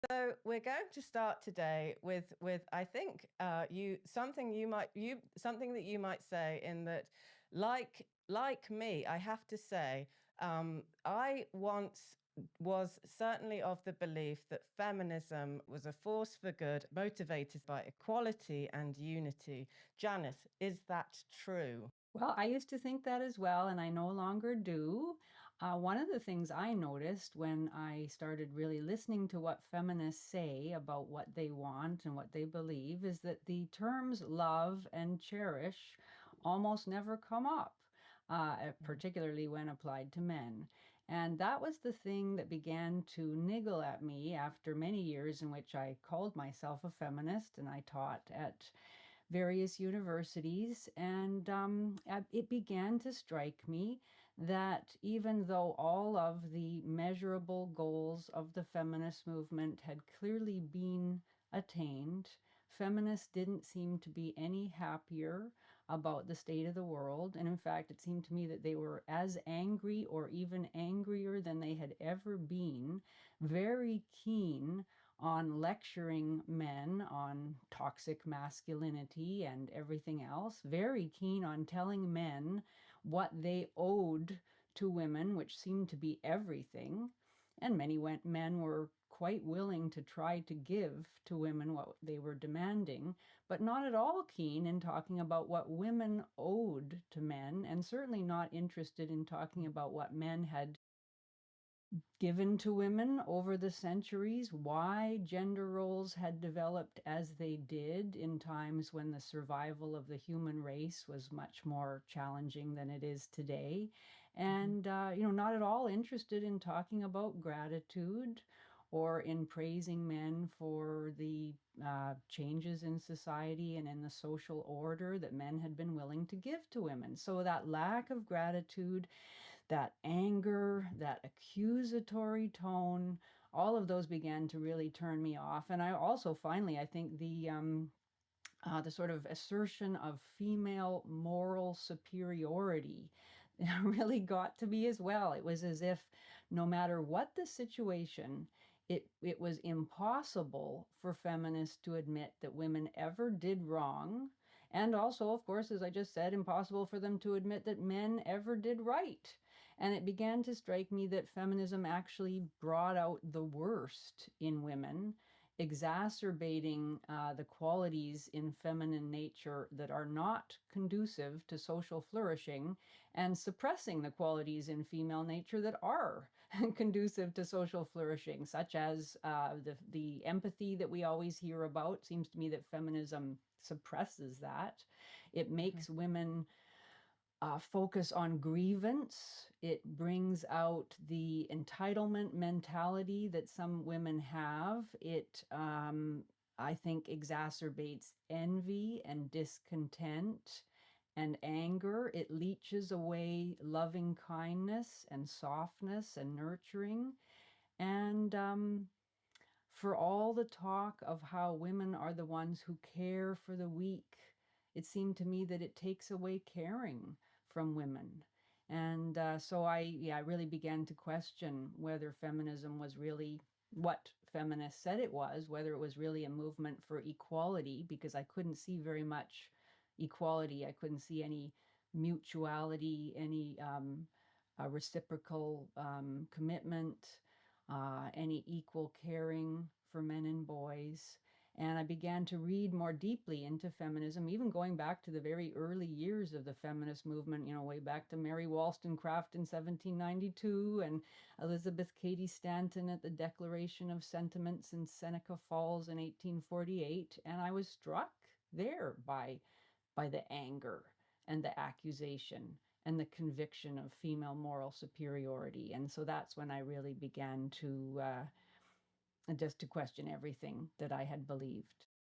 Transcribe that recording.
So we're going to start today with I think you something something that you might say in that, like me, I have to say, I once was certainly of the belief that feminism was a force for good, motivated by equality and unity. Janice, is that true? Well, I used to think that as well, and I no longer do. One of the things I noticed when I started really listening to what feminists say about what they want and what they believe is that the terms love and cherish almost never come up, particularly when applied to men. And that was the thing that began to niggle at me after many years in which I called myself a feminist and I taught at various universities, and it began to strike me that even though all of the measurable goals of the feminist movement had clearly been attained, feminists didn't seem to be any happier about the state of the world. And in fact, it seemed to me that they were as angry or even angrier than they had ever been, very keen on lecturing men on toxic masculinity and everything else, very keen on telling men what they owed to women, which seemed to be everything. And many men were quite willing to try to give to women what they were demanding, but not at all keen in talking about what women owed to men, and certainly not interested in talking about what men had given to women over the centuries, why gender roles had developed as they did in times when the survival of the human race was much more challenging than it is today. And, not at all interested in talking about gratitude or in praising men for the changes in society and in the social order that men had been willing to give to women. So that lack of gratitude, that anger, that accusatory tone, all of those began to really turn me off. And I also finally, I think the sort of assertion of female moral superiority really got to me as well. It was as if no matter what the situation, it was impossible for feminists to admit that women ever did wrong. And also, of course, as I just said, impossible for them to admit that men ever did right. And it began to strike me that feminism actually brought out the worst in women, exacerbating the qualities in feminine nature that are not conducive to social flourishing, and suppressing the qualities in female nature that are conducive to social flourishing, such as the empathy that we always hear about. Seems to me that feminism suppresses that. It Mhm. makes women focus on grievance. It brings out the entitlement mentality that some women have. It, I think, exacerbates envy and discontent and anger. It leeches away loving kindness and softness and nurturing. And for all the talk of how women are the ones who care for the weak, it seemed to me that it takes away caring from women. And so I really began to question whether feminism was really what feminists said it was, whether it was really a movement for equality, because I couldn't see very much equality. I couldn't see any mutuality, any reciprocal commitment, any equal caring for men and boys. And I began to read more deeply into feminism, even going back to the very early years of the feminist movement, way back to Mary Wollstonecraft in 1792 and Elizabeth Cady Stanton at the Declaration of Sentiments in Seneca Falls in 1848. And I was struck there by the anger and the accusation and the conviction of female moral superiority. And so that's when I really began to just to question everything that I had believed.